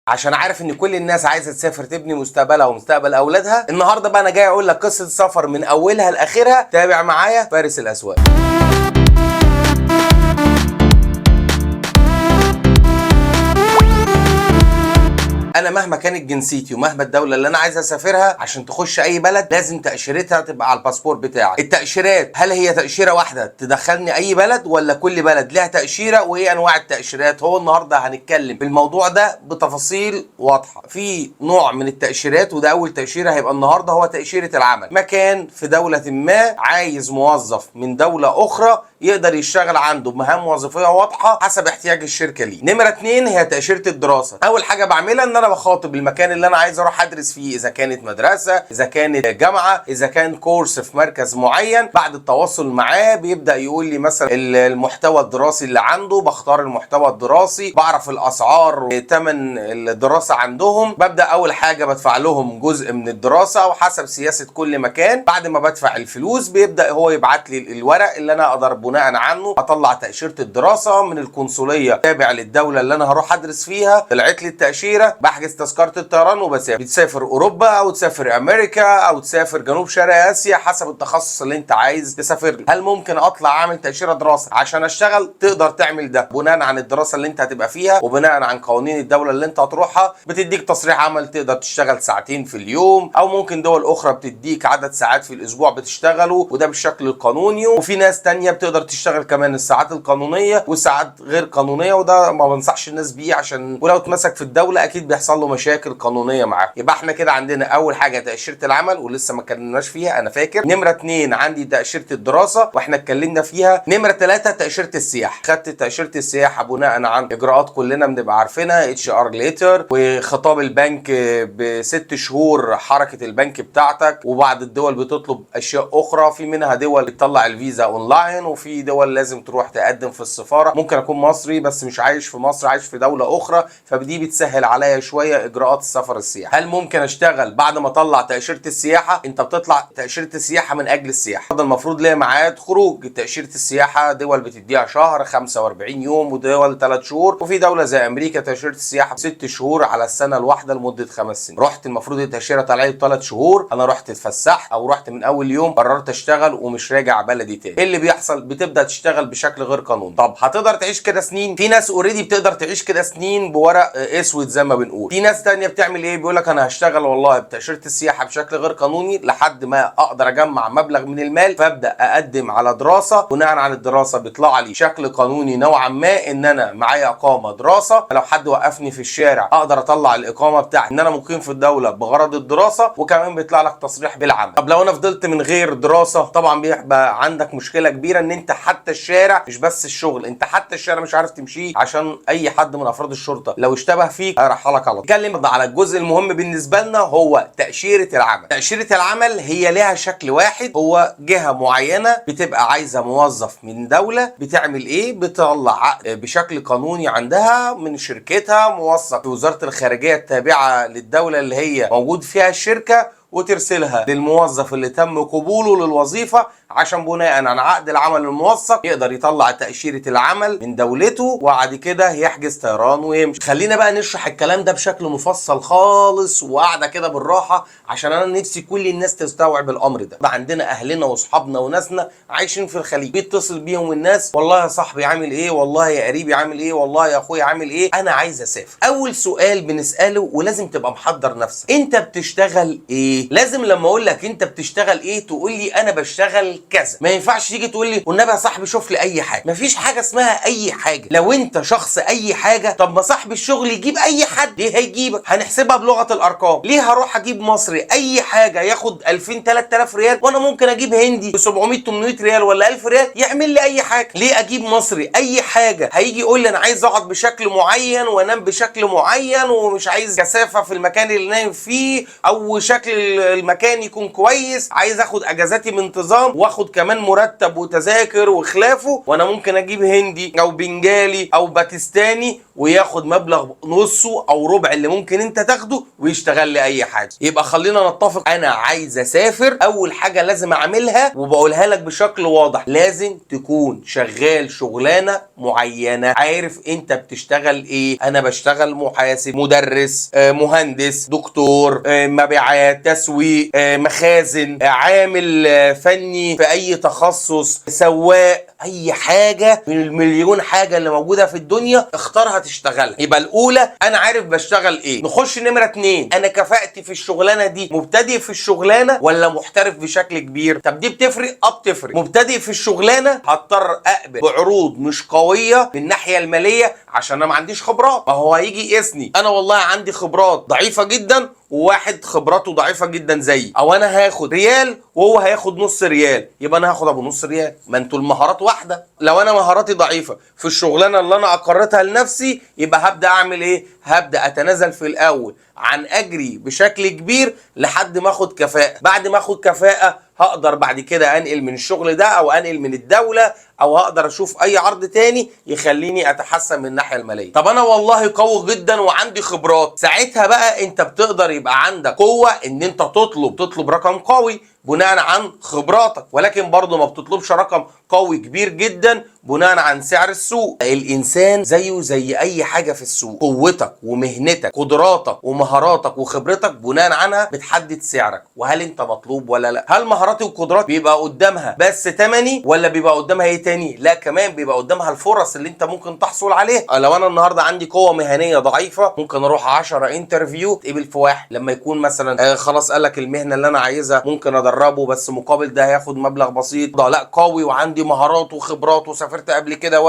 عشان عارف ان كل الناس عايزه تسافر تبني مستقبلها ومستقبل اولادها. النهارده بقى انا جاي اقول لك قصه سفر من اولها لاخرها. تابع معايا فارس الاسواق. انا مهما كانت جنسيتي ومهما الدوله اللي انا عايز اسافرها، عشان تخش اي بلد لازم تاشيرتها تبقى على الباسبور بتاعك. التاشيرات هل هي تاشيره واحده تدخلني اي بلد، ولا كل بلد لها تاشيره؟ وايه انواع التاشيرات؟ هو النهارده هنتكلم في الموضوع ده بتفاصيل واضحه. في نوع من التاشيرات، وده اول تاشيره هيبقى النهارده، هو تاشيره العمل. مكان في دوله ما عايز موظف من دوله اخرى يقدر يشتغل عنده بمهام وظيفيه واضحه حسب احتياج الشركه ليه. نمره 2 هي تاشيره الدراسه. اول حاجه بعملها ان انا بخاطب المكان اللي انا عايز اروح ادرس فيه، اذا كانت مدرسه، اذا كانت جامعه، اذا كان كورس في مركز معين. بعد التواصل معاه بيبدا يقول لي مثلا المحتوى الدراسي اللي عنده، بختار المحتوى الدراسي، بعرف الاسعار وثمن الدراسه عندهم. ببدا اول حاجه بدفع لهم جزء من الدراسه وحسب سياسه كل مكان. بعد ما بدفع الفلوس بيبدا هو يبعت لي الورق اللي انا اقدر بناء عنه اطلع تاشيره الدراسه من القنصليه تابع للدوله اللي انا هروح ادرس فيها. طلعت لي التاشيره، بحجز تذكره الطيران وبسافر. بتسافر اوروبا او تسافر امريكا او تسافر جنوب شرق اسيا حسب التخصص اللي انت عايز تسافر له. هل ممكن اطلع اعمل تاشيره دراسه عشان اشتغل؟ تقدر تعمل ده بناء عن الدراسه اللي انت هتبقى فيها وبناء عن قوانين الدوله اللي انت هتروحها. بتديك تصريح عمل تقدر تشتغل ساعتين في اليوم، او ممكن دول اخرى بتديك عدد ساعات في الاسبوع بتشتغله، وده بالشكل القانوني. وفي ناس تانية بتقدر تشتغل كمان الساعات القانونيه والساعات غير قانونيه، وده ما بنصحش الناس بيه عشان ولو اتمسك في الدوله اكيد بيحصل له مشاكل قانونيه معاه. يبقى احنا كده عندنا اول حاجه تاشيره العمل ولسه ما اتكلمناش فيها انا فاكر. نمره 2 عندي تاشيره الدراسه واحنا اتكلمنا فيها. نمره 3 تاشيره السياحه. خدت تاشيره السياحه بناء عن اجراءات كلنا بنبقى عارفينها، اتش ار ليتر وخطاب البنك ب6 شهور حركه البنك بتاعتك. وبعض الدول بتطلب اشياء اخرى، في منها دول بتطلع الفيزا اونلاين، وفي دول لازم تروح تقدم في السفاره. ممكن اكون مصري بس مش عايش في مصر، عايش في دوله اخرى، فدي بتسهل عليا شويه اجراءات السفر السياحي. هل ممكن اشتغل بعد ما اطلع تاشيره السياحه؟ انت بتطلع تاشيره السياحه من اجل السياحه، ده المفروض ليها ميعاد خروج. تاشيره السياحه دول بتديها شهر، 45 يوم، ودول 3 شهور. وفي دوله زي امريكا تاشيره السياحه 6 شهور على السنه الواحده لمده 5 سنين. رحت المفروض التاشيره طالعه لي 3 شهور، انا رحت اتفسحت او رحت من اول يوم قررت اشتغل ومش راجع بلدي تاني. ايه اللي بيحصل؟ بتبدا تشتغل بشكل غير قانوني. طب هتقدر تعيش كده سنين؟ في ناس اوريدي بتقدر تعيش كده سنين بورق اسود زي ما بنقول. في ناس تانية بتعمل ايه؟ بيقول لك انا هشتغل والله بتاشيره السياحه بشكل غير قانوني لحد ما اقدر اجمع مبلغ من المال، فابدا اقدم على دراسه. بناء على الدراسه بيطلع لي شكل قانوني نوعا ما ان انا معايا اقامه دراسه، لو حد وقفني في الشارع اقدر اطلع الاقامه بتاعتي ان انا مقيم في الدوله بغرض الدراسه، وكمان بيطلع لك تصريح بالعمل. طب لو انا فضلت من غير دراسه، طبعا بيبقى عندك مشكله كبيره ان انت حتى الشارع، مش بس الشغل، انت حتى الشارع مش عارف تمشيه عشان اي حد من افراد الشرطه لو اشتبه فيك هيرحلك على طول. نتكلم على الجزء المهم بالنسبه لنا، هو تاشيره العمل. تاشيره العمل هي لها شكل واحد، هو جهه معينه بتبقى عايزه موظف من دوله بتعمل ايه؟ بتطلع عقد بشكل قانوني عندها من شركتها، موثق في وزاره الخارجيه التابعه للدوله اللي هي موجود فيها الشركه، وترسلها للموظف اللي تم قبوله للوظيفه عشان بناء عن عقد العمل الموثق يقدر يطلع تاشيره العمل من دولته، وبعد كده يحجز طيران ويمشي. خلينا بقى نشرح الكلام ده بشكل مفصل خالص وقاعده كده بالراحه، عشان انا نفسي كل الناس تستوعب الامر ده. بقى عندنا اهلنا واصحابنا وناسنا عايشين في الخليج، بيتصل بيهم الناس، والله يا صاحبي عامل ايه، والله يا قريبي عامل ايه، والله يا اخويا عامل ايه، انا عايز اسافر. اول سؤال بنساله ولازم تبقى محضر نفسك، انت بتشتغل ايه؟ لازم لما اقول لك انت بتشتغل ايه تقول لي انا بشتغل كذا. ما ينفعش تيجي تقول لي والنبي يا صاحبي شوف لي اي حاجه. مفيش حاجه اسمها اي حاجه. لو انت شخص اي حاجه، طب ما صاحب الشغل يجيب اي حد. ليه هيجيبك؟ هنحسبها بلغه الارقام. ليه هروح اجيب مصري اي حاجه ياخد 2000 3000 ريال وانا ممكن اجيب هندي ب 700 800 ريال ولا 1000 ريال يعمل لي اي حاجه؟ ليه اجيب مصري اي حاجه هيجي يقول لي انا عايز اقعد بشكل معين وانام بشكل معين ومش عايز كثافه في المكان اللي نايم فيه، او شكل المكان يكون كويس، عايز اخد اجازاتي بانتظام واخد كمان مرتب وتذاكر وخلافه، وانا ممكن اجيب هندي او بنجالي او باكستاني وياخد مبلغ نصه او ربع اللي ممكن انت تاخده ويشتغل لي اي حاجه. يبقى خلينا نتفق، انا عايز اسافر، اول حاجه لازم اعملها وبقولها لك بشكل واضح، لازم تكون شغال شغلانه معينه، عارف انت بتشتغل ايه. انا بشتغل محاسب، مدرس، مهندس، دكتور، مبيعات، تسويق، مخازن، عامل فني في اي تخصص، سواق، اي حاجه من المليون حاجه اللي موجوده في الدنيا اختارها تشتغلها. يبقى الاولى انا عارف بشتغل ايه. نخش نمره 2، انا كفاءتي في الشغلانه دي مبتدئ في الشغلانه ولا محترف بشكل كبير. طب دي بتفرق؟ بتفرق. مبتدئ في الشغلانه هضطر اقبل بعروض مش قويه من الناحيه الماليه عشان انا ما عنديش خبرات. ما هو هيجي يقيسني انا والله عندي خبرات ضعيفه جدا وواحد خبراته ضعيفه جدا زيي، او انا هاخد ريال وهو هياخد نص ريال، يبقى انا هاخد ابو نص ريال. ما انتوا المهارات واحده. لو انا مهاراتي ضعيفه في الشغلانه اللي انا اقرتها لنفسي، يبقى هبدا اعمل ايه؟ هبدا اتنازل في الاول عن اجري بشكل كبير لحد ما اخد كفاءه. بعد ما اخد كفاءه هقدر بعد كده انقل من الشغل ده او انقل من الدوله، او هقدر اشوف اي عرض تاني يخليني اتحسن من الناحيه الماليه. طب انا والله قوي جدا وعندي خبرات، ساعتها بقى انت بتقدر يبقى عندك قوه ان انت تطلب رقم قوي بناء عن خبراتك، ولكن برضه ما بتطلبش رقم قوي كبير جدا بناء عن سعر السوق. الانسان زيه زي اي حاجه في السوق، قوتك ومهنتك، قدراتك ومهاراتك وخبرتك بناء عنها بتحدد سعرك، وهل انت مطلوب ولا لا. هل مهاراتي وقدراتي بيبقى قدامها بس تمني، ولا بيبقى قدامها ايه تاني؟ لا، كمان بيبقى قدامها الفرص اللي انت ممكن تحصل عليها. لو انا النهارده عندي قوه مهنيه ضعيفه، ممكن اروح 10 انترفيو تقبل في واحد. لما يكون مثلا خلاص قال لك المهنه اللي انا عايزها ممكن ادربه بس مقابل ده هياخد مبلغ بسيط، ده لا قوي وعندي مهارات وخبرات وسافرت قبل كده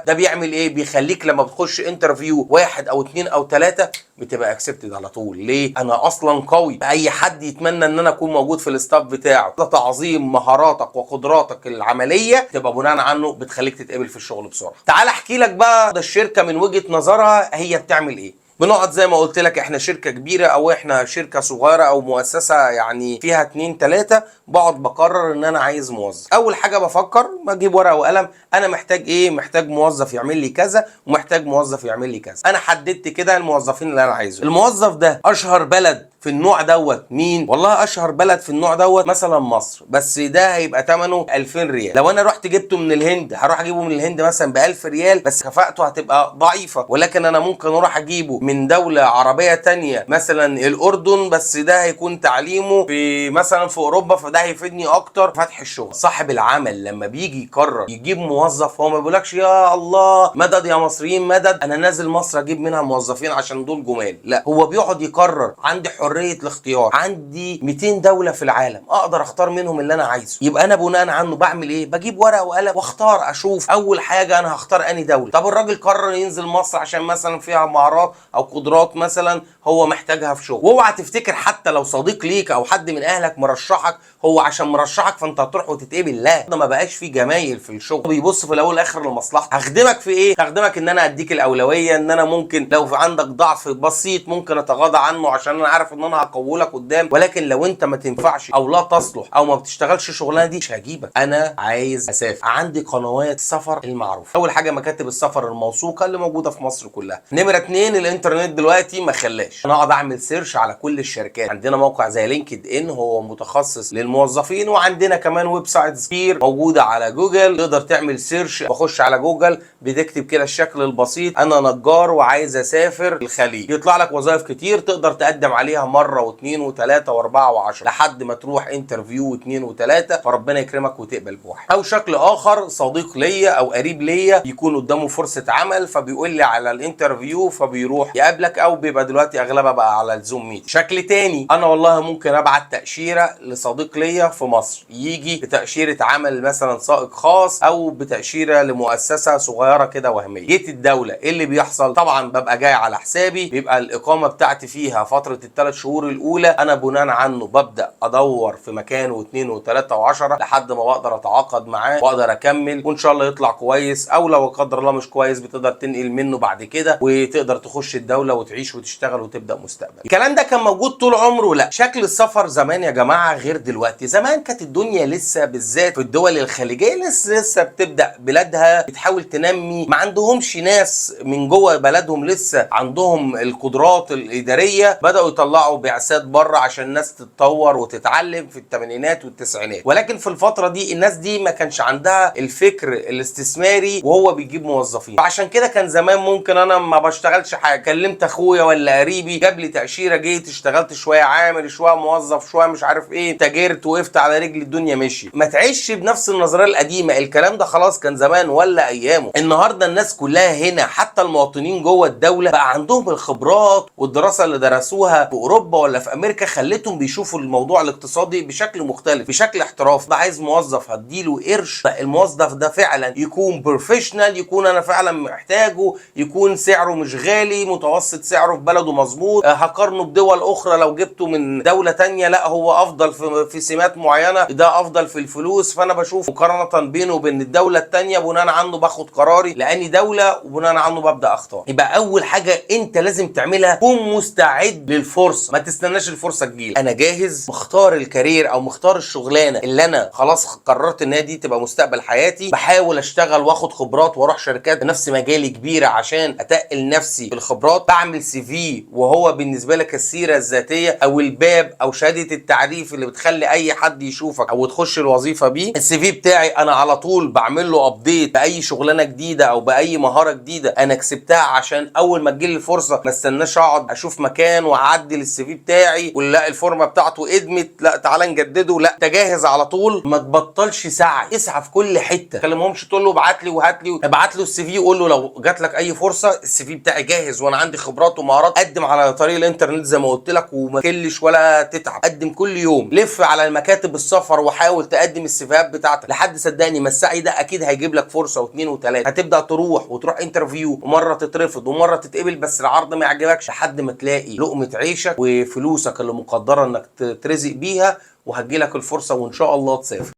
ده بيعمل ايه؟ بيخليك لما بتخش انترفيو 1 أو 2 أو 3 بتبقى اكسبتد على طول. ليه؟ انا اصلا قوي، اي حد يتمنى ان انا اكون موجود في الاستاف بتاعه. ده تعظيم مهاراتك وقدراتك العمليه تبقى بناء عنه بتخليك تتقبل في الشغل بسرعه. تعال احكي لك بقى ده الشركه من وجهه نظرها هي بتعمل ايه. بنقعد زي ما قلت لك، احنا شركة كبيرة او احنا شركة صغيرة او مؤسسة يعني فيها 2 3، بقعد بقرر ان انا عايز موظف. اول حاجة بفكر، بجيب ورقة وقلم، انا محتاج ايه؟ محتاج موظف يعمل لي كذا ومحتاج موظف يعمل لي كذا. انا حددت كده الموظفين اللي انا عايزه. الموظف ده اشهر بلد في النوع دوت مين؟ والله اشهر بلد في النوع دوت مثلا مصر، بس ده هيبقى ثمنه 2000 ريال. لو انا رحت جبته من الهند هروح اجيبه من الهند مثلا ب 1000 ريال، بس كفاءته هتبقى ضعيفه. ولكن انا ممكن اروح اجيبه من دوله عربيه تانية مثلا الاردن، بس ده هيكون تعليمه في مثلا في اوروبا، فده هيفيدني اكتر فتح الشغل. صاحب العمل لما بيجي يقرر يجيب موظف، هو ما بيقولكش يا الله مدد يا مصريين مدد، انا نازل مصر اجيب منها موظفين عشان دول جمال. لا، هو بيقعد يقرر. عندي حريه الاختيار، عندي 200 دوله في العالم اقدر اختار منهم اللي انا عايزه. يبقى انا بناء عنه بعمل ايه؟ بجيب ورقه وقلم واختار، اشوف اول حاجه انا هختار انهي دوله. طب الراجل قرر ينزل مصر عشان مثلا فيها مهارات او قدرات مثلا هو محتاجها في شغل. واوعى تفتكر حتى لو صديق ليك او حد من اهلك مرشحك، هو عشان مرشحك فانت هتروح وتتقبل. لا، ده ما بقاش فيه جمايل في الشغل، بيبص في الاول والاخر لمصلحتك. هخدمك في ايه؟ هخدمك ان انا اديك الاولويه، ان انا ممكن لو في عندك ضعف بسيط ممكن اتغاضى عنه عشان انا عارف ان انا هقوله لك قدام. ولكن لو انت ما تنفعش او لا تصلح او ما بتشتغلش الشغلانه دي مش هجيبك. انا عايز اسافر، عندي قنوات السفر المعروفه. اول حاجه مكاتب السفر الموثوقه اللي موجوده في مصر كلها. نمره 2، الانترنت دلوقتي ما خلاش انا اقعد اعمل سيرش على كل الشركات. عندنا موقع زي لينكد ان هو متخصص للموظفين، وعندنا كمان ويب سايتس كتير موجوده على جوجل تقدر تعمل سيرش. بخش على جوجل بتكتب كده الشكل البسيط انا نجار وعايز اسافر الخليج، يطلع لك وظائف كتير تقدر تقدم عليها مره واثنين وثلاثه واربعه وعشره لحد ما تروح انترفيو واثنين وثلاثه، فربنا يكرمك وتقبل بواحد. او شكل اخر، صديق ليا او قريب ليا يكون قدامه فرصه عمل فبيقول لي على الانترفيو فبيروح يقابلك، او بيبقى دلوقتي اغلبها بقى على الزوم ميت. شكل تاني، انا والله ممكن ابعت تاشيره لصديق ليا في مصر يجي بتاشيره عمل مثلا سائق خاص او بتاشيره لمؤسسه صغيره كده وهميه. جيت الدوله ايه اللي بيحصل؟ طبعا ببقى جاي على حسابي، بيبقى الاقامه بتاعتي فيها فتره ال3 شهور الاولى انا بناء عنه ببدا ادور في مكان واثنين وثلاثه وعشرة لحد ما بقدر اتعاقد معاه واقدر اكمل، وان شاء الله يطلع كويس، او لو قدر الله مش كويس بتقدر تنقل منه بعد كده وتقدر تخش الدوله وتعيش وتشتغل وتبدا مستقبل. الكلام ده كان موجود طول عمره؟ لا. شكل السفر زمان يا جماعه غير دلوقتي. زمان كانت الدنيا لسه بالذات في الدول الخليجيه لسه بتبدا بلادها بتحاول تنمي، ما عندهمش ناس من جوه بلدهم لسه عندهم القدرات الاداريه، بداوا يطلعوا بعثات بره عشان الناس تتطور وتتعلم في الثمانينات والتسعينات. ولكن في الفتره دي الناس دي ما كانش عندها الفكر الاستثماري وهو بيجيب موظفين، فعشان كده كان زمان ممكن انا ما بشتغلش حاجه، كلمت اخويا ولا قريبي جاب لي تاشيره، جيت اشتغلت شويه عامل شويه موظف شويه مش عارف ايه، تاجرت وقفت على رجلي الدنيا مشي. ما تعيش بنفس النظريه القديمه، الكلام ده خلاص كان زمان ولا ايامه. النهارده الناس كلها هنا حتى المواطنين جوه الدوله بقى عندهم الخبرات والدراسه اللي درسوها في اوروبا ولا في امريكا خلتهم بيشوفوا الموضوع الاقتصادي بشكل مختلف، بشكل احترافي. ده عايز موظف هديله قرش، الموظف ده فعلا يكون بروفيشنال، يكون انا فعلا محتاجه، يكون سعره مش غالي، متوسط سعره في بلده مظبوط، هقارنه بدول اخرى لو جبته من دوله تانية لا هو افضل في سمات معينه، ده افضل في الفلوس، فانا بشوف مقارنه بينه وبين الدوله التانية بناء عنه باخد قراري لاني دوله وبناء عنه ببدا اختار. يبقى اول حاجه انت لازم تعملها كن مستعد للفرصه، ما تستناش الفرصه تجيلك. انا جاهز، مختار الكارير او مختار الشغلانه اللي انا خلاص قررت ان دي تبقى مستقبل حياتي، بحاول اشتغل واخد خبرات واروح شركات بنفس مجالي كبيره عشان اتقل نفسي بالخبرات، بعمل سي في وهو بالنسبه لك السيره الذاتيه او الباب او شهاده التعريف اللي بتخلي اي حد يشوفك او تخش الوظيفه بيه. السي في بتاعي انا على طول بعمل له ابديت باي شغلانه جديده او باي مهاره جديده انا كسبتها، عشان اول ما تجيلي الفرصه ما استناش اقعد اشوف مكان واعدل السي في بتاعي ولا الفورمه بتاعته ادمت لا تعالى نجدده، لا انت جاهز على طول. ما تبطلش سعي، اسعى في كل حته، ما تكلمهمش تقول له ابعت لي وهات لي، ابعت له السي في وقول له لو جات لك اي فرصه السي في بتاعي جاهز وانا عندي خبرات ومهارات، قدم على طريق الانترنت زي ما قلت لك وما تكلش ولا تتعب، قدم كل يوم، لف على المكاتب السفر وحاول تقدم السيفيهات بتاعتك لحد صدقني ما السعي ده اكيد هيجيب لك فرصه واثنين وثلاثه، هتبدا تروح انترفيو ومره تترفض ومره تتقبل بس العرض ما يعجبكش لحد ما تلاقي لقمه عيشك وفلوسك اللي مقدره انك ترزق بيها وهتجيلك الفرصه وان شاء الله تسافر.